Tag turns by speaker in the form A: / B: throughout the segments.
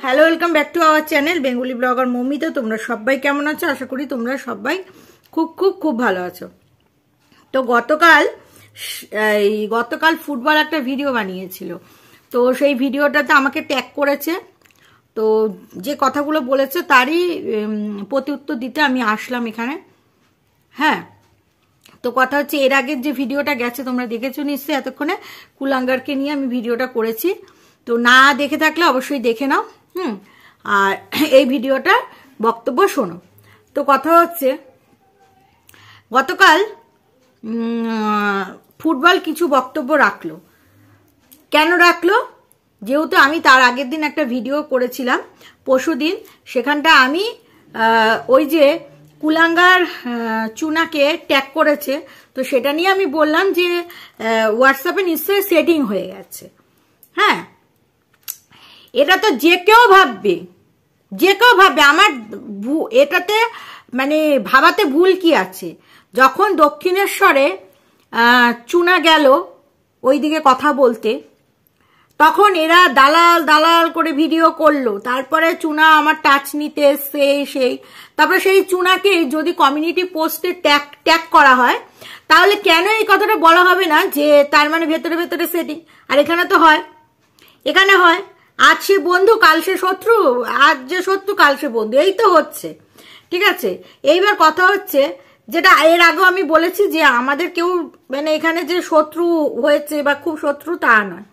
A: Hello, welcome back to our channel Bengali blogger Moumita. তোমরা সবাই কেমন আছো? আশা করি তোমরা সবাই খুব খুব খুব ভালো আছো। তো গতকাল ফুটবল একটা ভিডিও বানিয়েছিল, তো সেই ভিডিওটাতে আমাকে ট্যাগ করেছে। তো যে কথাগুলো বলেছে তারই প্রতি উত্তর দিতে আমি আসলাম এখানে। হ্যাঁ, তো কথা হচ্ছে, এর আগের যে ভিডিওটা গেছে তোমরা দেখেছো নিশ্চয়ই, এতক্ষণে কুলাঙ্গারকে নিয়ে আমি ভিডিওটা করেছি। তো না দেখে থাকলে অবশ্যই দেখে নাও। আর এই ভিডিওটা বক্তব্য শোনো। তো কথা হচ্ছে, গতকাল ফুটবল কিছু বক্তব্য রাখলো। কেন রাখলো? যেহেতু আমি তার আগের দিন একটা ভিডিও করেছিলাম, পরশুদিন, সেখানটা আমি ওই যে কুলাঙ্গার চুনাকে ট্যাগ করেছে, তো সেটা নিয়ে আমি বললাম যে হোয়াটসঅ্যাপে নিশ্চয়ই সেটিং হয়ে গেছে। হ্যাঁ, এটা তো যে কেউ ভাববে, আমার এটাতে মানে ভাবাতে ভুল কি আছে? যখন দক্ষিণেশ্বরে চুনা গেল ওইদিকে কথা বলতে, তখন এরা দালাল করে ভিডিও করলো। তারপরে চুনা আমার টাচ নিতে সেই তারপরে সেই চুনাকে যদি কমিউনিটি পোস্টে ট্যাগ করা হয়, তাহলে কেন এই কথাটা বলা হবে না যে তার মানে ভেতরে ভেতরে সেটিং? আর এখানে তো হয়, এখানে হয় আজ সে বন্ধু কাল সে শত্রু, আজ যে শত্রু কাল সে বন্ধু, এই তো হচ্ছে। ঠিক আছে, এইবার কথা হচ্ছে, যেটা এর আগেও আমি বলেছি যে আমাদের কেউ মানে এখানে যে শত্রু হয়েছে বা খুব শত্রু তা নয়,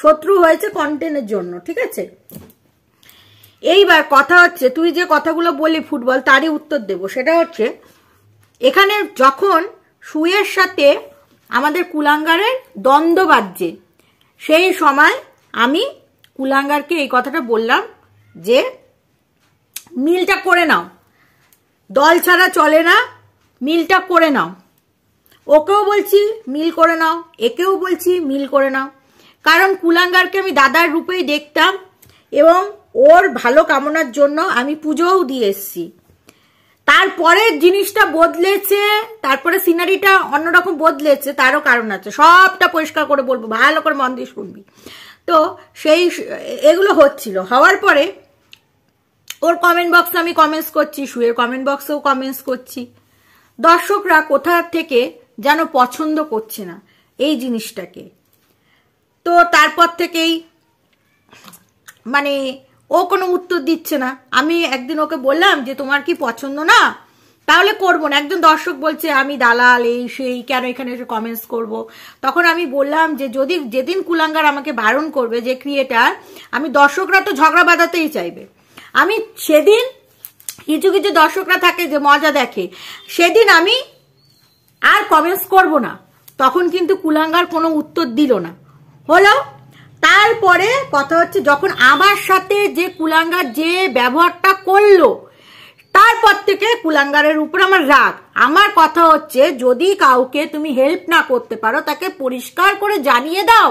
A: শত্রু হয়েছে কন্টেন্টের জন্য। ঠিক আছে, এইবার কথা হচ্ছে, তুই যে কথাগুলো বললি ফুটবল, তারই উত্তর দেব। সেটা হচ্ছে, এখানে যখন সুয়ের সাথে আমাদের কুলাঙ্গারের দ্বন্দ্ব বাজছে, সেই সময় আমি কুলাঙ্গারকে এই কথাটা বললাম যে মিলটা করে নাও, দল ছাড়া চলে না, মিলটা করে নাও। ওকেও বলছি মিল করে নাও, একেও বলছি মিল করে নাও। কারণ কুলাঙ্গারকে আমি দাদার রূপেই দেখতাম এবং ওর ভালো কামনার জন্য আমি পুজোও দিয়ে এসছি। তারপরে জিনিসটা বদলেছে, তারপরে সিনারিটা অন্যরকম বদলেছে, তারও কারণ আছে। সবটা পরিষ্কার করে বলবো, ভালো করে মন দিয়ে শুনবি। তো সেই এগুলো হচ্ছিল, হওয়ার পরে ওর কমেন্ট বক্সে আমি কমেন্টস করছি, সুয়ের কমেন্ট বক্সেও কমেন্টস করছি। দর্শকরা কোথা থেকে যেন পছন্দ করছে না এই জিনিসটাকে। তো তারপর থেকেই মানে ও কোনো উত্তর দিচ্ছে না। আমি একদিন ওকে বললাম যে তোমার কি পছন্দ না, তাহলে করবো না। একজন দর্শক বলছে আমি দালাল, এই সেই, কেন এখানে এসে কমেন্টস করব। তখন আমি বললাম যে যদি যেদিন কুলাঙ্গার আমাকে বারণ করবে, যে ক্রিয়েটার, আমি দর্শকরা তো ঝগড়া বাঁধাতেই চাইবে, আমি সেদিন, কিছু কিছু দর্শকরা থাকে যে মজা দেখে, সেদিন আমি আর কমেন্টস করব না। তখন কিন্তু কুলাঙ্গার কোনো উত্তর দিল না, হলো। তারপরে কথা হচ্ছে, যখন আমার সাথে যে কুলাঙ্গার যে ব্যবহারটা করলো, তারপর থেকে কুলাঙ্গারের উপর আমার রাগ। আমার কথা হচ্ছে, যদি কাউকে তুমি হেল্প না করতে পারো, তাকে পরিষ্কার করে জানিয়ে দাও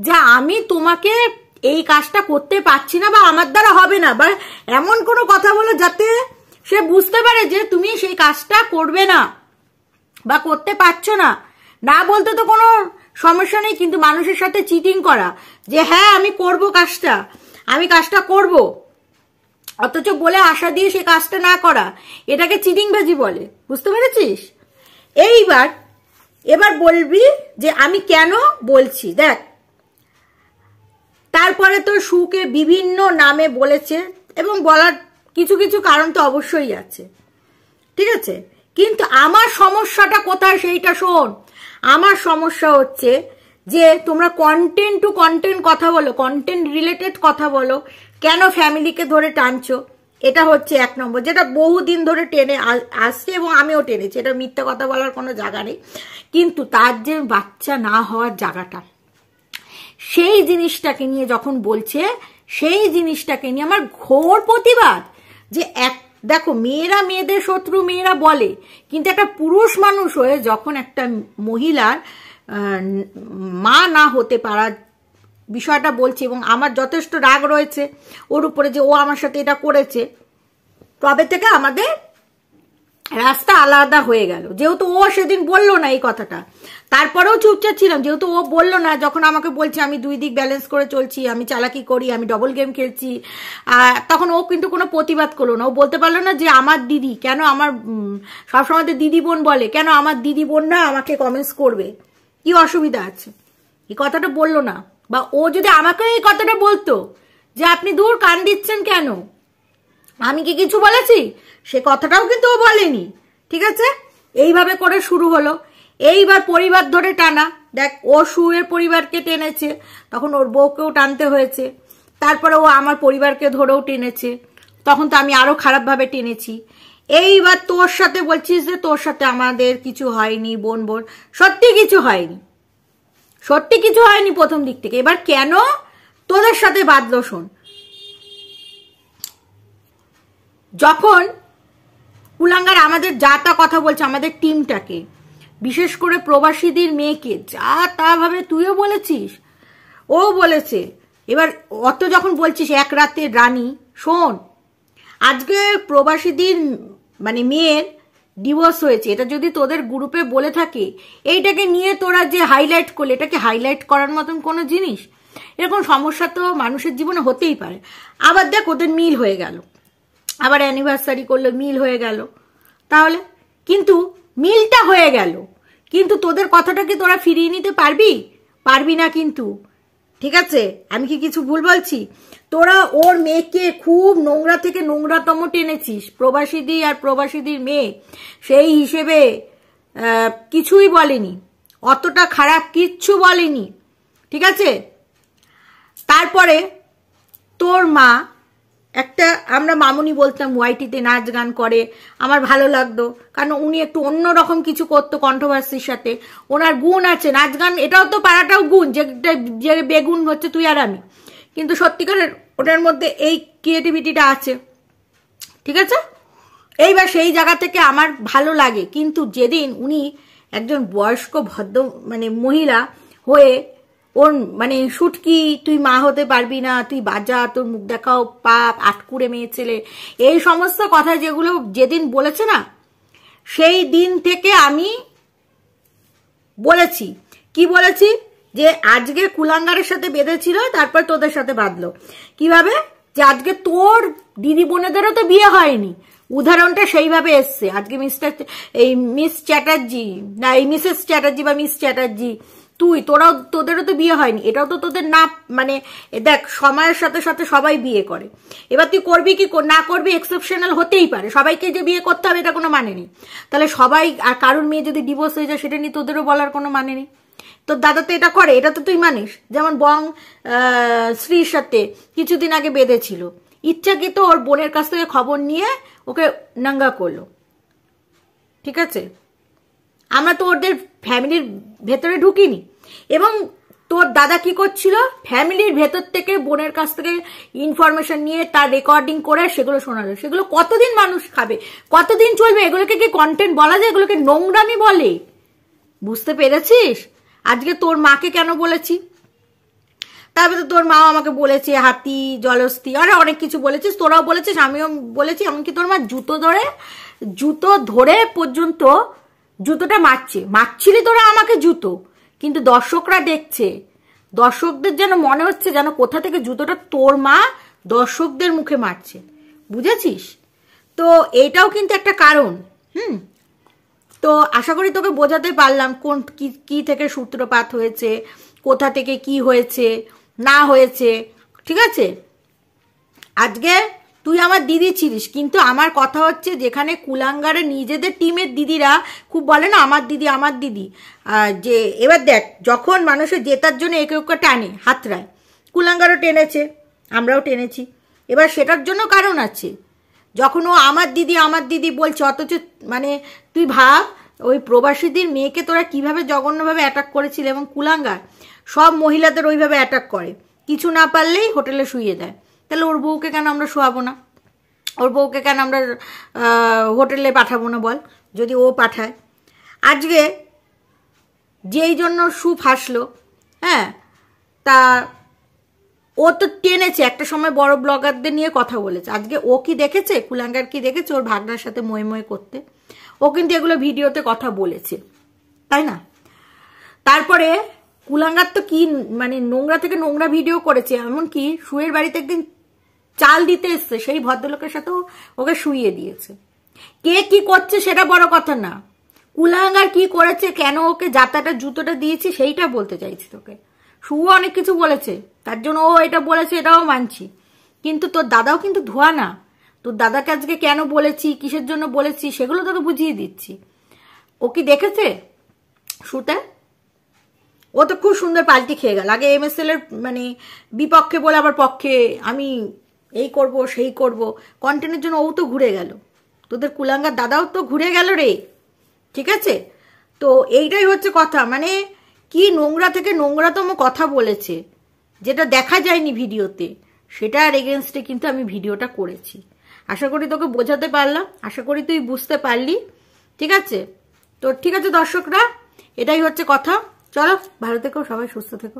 A: যে আমি তোমাকে এই কাজটা করতে পারছি না বা আমার দ্বারা হবে না, বা এমন কোনো কথা বলো যাতে সে বুঝতে পারে যে তুমি সেই কাজটা করবে না বা করতে পারছো না। না বলতে তো কোনো সমস্যা নেই, কিন্তু মানুষের সাথে চিটিং করা, যে হ্যাঁ আমি করব কাজটা, আমি কাজটা করব, অথচ বলে আশা দিয়ে সে কাজটা না করা, এটাকে চিটিংবাজি বলে। বুঝতে পেরেছিস? এবার বলবি যে আমি কেন বলছি। দেখ, তারপরে তো সুকে বিভিন্ন নামে বলেছে, এবং বলার কিছু কিছু কারণ তো অবশ্যই আছে। ঠিক আছে, কিন্তু আমার সমস্যাটা কোথায় সেইটা শোন। আমার সমস্যা হচ্ছে যে তোমরা কন্টেন্ট টু কন্টেন্ট কথা বলো, কন্টেন্ট রিলেটেড কথা বলো, কেন ফ্যামিলিকে ধরে টানছো? এটা হচ্ছে এক নম্বর, যেটা বহুদিন ধরে টেনে আসছে এবং আমিও টেনেছি, এটা মিথ্যা কথা বলার কোনো জায়গা নেই। কিন্তু তার যে বাচ্চা না হওয়ার জায়গাটা, সেই জিনিসটাকে নিয়ে যখন বলছে, সেই জিনিসটাকে নিয়ে আমার ঘোর প্রতিবাদ। যে দেখো, মেয়েরা মেয়েদের শত্রু মেয়েরা বলে, কিন্তু একটা পুরুষ মানুষ হয়ে যখন একটা মহিলার মা না হতে পারার বিষয়টা বলছে, এবং আমার যথেষ্ট রাগ রয়েছে ওর উপরে যে ও আমার সাথে এটা করেছে, তবে থেকে আমাদের রাস্তা আলাদা হয়ে গেল। যেহেতু ও সেদিন বললো না এই কথাটা, তারপরেও চুপচাপ ছিলাম। যেহেতু ও বললো না, যখন আমাকে বলছে আমি দুই দিক ব্যালেন্স করে চলছি, আমি চালাকি করি, আমি ডবল গেম খেলছি, তখন ও কিন্তু কোনো প্রতিবাদ করলো না। ও বলতে পারলো না যে আমার দিদি কেন, আমার সবসময় তো দিদি বোন বলে, কেন আমার দিদি বোন না আমাকে কমেন্টস করবে, কি অসুবিধা আছে, এই কথাটা বললো না। বা ও যদি আমাকে এই কথাটা বলতো যে আপনি দূর কান দিচ্ছেন কেন, আমি কি কিছু বলেছি, সে কথাটাও কিন্তু ও বলেনি। ঠিক আছে, এইভাবে করে শুরু হলো। এইবার পরিবার ধরে টানা, দেখ ও সুয়ের পরিবারকে টেনেছে, তখন ওর বউকেও টানতে হয়েছে, তারপরে ও আমার পরিবারকে ধরেও টেনেছে, তখন তো আমি আরো খারাপভাবে টেনেছি। এইবার তোর সাথে বলছিস যে তোর সাথে আমাদের কিছু হয়নি, বোন বোন, সত্যি কিছু হয়নি, সত্যি কিছু হয়নি প্রথম দিক থেকে। এবার কেন তোদের সাথে বাঁধলো শোন। যখন কুলাঙ্গার আমাদের যা তা কথা বলছে, আমাদের টিমটাকে, বিশেষ করে প্রবাসীদের মেয়েকে যা তা ভাবে, তুইও বলেছিস, ও বলেছে। এবার অত যখন বলছিস এক রাতে রানী, শোন, আজকে প্রবাসীদের মানে মেয়ের ডিভোর্স হয়েছে, এটা যদি তোদের গ্রুপে বলে থাকে, এইটাকে নিয়ে তোরা যে হাইলাইট করলে, এটাকে হাইলাইট করার মতন কোনো জিনিস? এরকম সমস্যা তো মানুষের জীবনে হতেই পারে। আবার দেখ ওদের মিল হয়ে গেল, আবার অ্যানিভার্সারি করলো, মিল হয়ে গেল, তাহলে কিন্তু মিলটা হয়ে গেল, কিন্তু তোদের কথাটা কি তোরা ফিরিয়ে নিতে পারবি? পারবি না কিন্তু। ঠিক আছে, আমি কি কিছু ভুল বলছি? তোরা ওর মেয়েকে খুব নোংরা থেকে নোংরাতম টেনেছিস, প্রবাসীদের আর প্রবাসীদের মেয়ে সেই হিসেবে কিছুই বলেনি, অতটা খারাপ কিচ্ছু বলেনি। ঠিক আছে, তারপরে তোর মা একটা, আমরা মামুনি বলতাম, ওয়াইটিতে নাচ গান করে, আমার ভালো লাগতো, কারণ উনি একটু অন্যরকম কিছু করতো কন্ট্রোভার্সির সাথে, ওনার গুণ আছে নাচ গান, এটাও তো পারাটাও গুণ, যে বেগুন হচ্ছে তুই আর আমি, কিন্তু সত্যিকারের ওটার মধ্যে এই ক্রিয়েটিভিটিটা আছে। ঠিক আছে, এইবার সেই জায়গা থেকে আমার ভালো লাগে। কিন্তু যেদিন উনি একজন বয়স্ক ভদ্র মানে মহিলা হয়ে ওর মানে শুটকি, তুই মা হতে পারবি না, তুই বাজা, তোর মুখ দেখাও পাপ, আটকুড়ে মেয়ে ছেলে, এই সমস্ত কথা যেগুলো যেদিন বলেছে না, সেই দিন থেকে আমি বলেছি, কি বলেছি, যে আজকে কুলাঙ্গারের সাথে বেঁধেছিল, তারপর তোদের সাথে বাঁধলো কিভাবে, যে আজকে তোর দিদি বোনেদেরও তো বিয়ে হয়নি, উদাহরণটা সেইভাবে এসছে। আজকে মিস চ্যাটার্জি না, এই মিসেস চ্যাটার্জি বা মিস চ্যাটার্জি, তোদেরও তো বিয়ে হয়নি, এটাও তো তোদের না, মানে দেখ সময়ের সাথে সাথে সবাই বিয়ে করে, এবার তুই করবি কি না করবি, এক্সেপশনাল হতেই পারে, সবাইকে যে বিয়ে করতে হবে এটা কোনো মানে নেই। তাহলে সবাই, আর কারোর মেয়ে যদি ডিভোর্স হয়ে যায় সেটা নিয়ে তোদেরও বলার কোনো মানে নেই। তোর দাদা তো এটা করে, এটা তো তুই মানিস। যেমন বং শ্রীর সাথে কিছুদিন আগে বেঁধেছিল, ইচ্ছাকৃত ওর বোনের কাছ থেকে খবর নিয়ে ওকে নাঙ্গা করলো। ঠিক আছে, আমরা তো ওদের ফ্যামিলির ভেতরে ঢুকিনি। এবং তোর দাদা কি করছিল, ফ্যামিলির ভেতর থেকে বোনের কাছ থেকে ইনফরমেশন নিয়ে তার রেকর্ডিং করে সেগুলো শোনালো। সেগুলো কতদিন মানুষ খাবে, কতদিন চলবে? এগুলোকে কি কন্টেন্ট বলা যায়? এগুলোকে নোংরামি বলে। বুঝতে পেরেছিস? আজকে তোর মাকে কেন বলেছি, তারপরে তোর মাও আমাকে বলেছে হাতি, জলস্থি, আর অনেক কিছু বলেছিস, তোরাও বলেছিস, আমিও বলেছি। এমনকি তোর মা জুতো ধরে পর্যন্ত জুতোটা মারছিলি তোরা আমাকে জুতো, কিন্তু দর্শকরা দেখছে, দর্শকদের যেন মনে হচ্ছে যেন কোথা থেকে জুতোটা তোর মা দর্শকদের মুখে মারছে। বুঝেছিস? তো এটাও কিন্তু একটা কারণ। তো আশা করি তোকে বোঝাতে পারলাম কোন কি থেকে সূত্রপাত হয়েছে, কোথা থেকে কি হয়েছে না হয়েছে। ঠিক আছে, আজকে তুই আমার দিদি ছিলিস, কিন্তু আমার কথা হচ্ছে যেখানে কুলাঙ্গারের নিজেদের টিমের দিদিরা খুব বলে না আমার দিদি আমার দিদি, যে এবার দেখ যখন মানুষের জেতার জন্য একে ওকে টানে হাতড়ায়, কুলাঙ্গারও টেনেছে, আমরাও টেনেছি। এবার সেটার জন্য কারণ আছে। যখন ও আমার দিদি বলছে, অথচ মানে তুই ভাব ওই প্রবাসীদের মেয়েকে তোরা কিভাবে জঘন্যভাবে অ্যাটাক করেছিল, এবং কুলাঙ্গার সব মহিলাদের ওইভাবে অ্যাটাক করে, কিছু না পারলেই হোটেলে শুইয়ে দেয়। তাহলে ওর বউকে কেন আমরা শোয়াবো না? ওর বউকে কেন আমরা হোটেলে পাঠাবো না বল, যদি ও পাঠায়? আজকে যেই জন্য সুপ হাসলো, হ্যাঁ, তা ও তো টেনেছে, একটা সময় বড় ব্লগারদের নিয়ে কথা বলেছে। আজকে ও কি দেখেছে, কুলাঙ্গার কি দেখেছে ওর ভাগনার সাথে ময়ে করতে? ও কিন্তু এগুলো ভিডিওতে কথা বলেছে, তাই না? তারপরে কুলাঙ্গার তো কি মানে নোংরা থেকে নোংরা ভিডিও করেছে, এমনকি শুয়ের বাড়িতে একদিন চাল দিতে এসছে, সেই ভদ্রলোকের সাথেও ওকে শুইয়ে দিয়েছে। কে কি করছে সেটা বড় কথা না, কুলাঙ্গার কি করেছে, কেন ওকে জাতাটা জুতোটা দিয়েছি সেইটা বলতে চাইছি তোকে। শুও অনেক কিছু বলেছে, তার জন্য ও এটা বলেছে, এটাও মানছি, কিন্তু তোর দাদাও কিন্তু ধোয়া না। তোর দাদাকে আজকে কেন বলেছি, কিসের জন্য বলেছি, সেগুলো তোকে বুঝিয়ে দিচ্ছি। ও কি দেখেছে শুতে? ও তো খুব সুন্দর পাল্টি খেয়ে গেল। আগে MSL এর মানে বিপক্ষে বলে আবার পক্ষে, আমি এই করব সেই করব, কন্টেন্টের জন্য ও তো ঘুরে গেল। তোদের কুলাঙ্গার দাদাও তো ঘুরে গেল রে, ঠিক আছে? তো এইটাই হচ্ছে কথা, মানে কি নোংরা থেকে নোংরাতম কথা বলেছে, যেটা দেখা যায়নি ভিডিওতে, সেটার এগেনস্টে কিন্তু আমি ভিডিওটা করেছি। আশা করি তোকে বোঝাতে পারলাম, আশা করি তুই বুঝতে পারলি, ঠিক আছে? তো ঠিক আছে দর্শকরা, এটাই হচ্ছে কথা। চলো, ভালো থেকো, সবাই সুস্থ থেকো।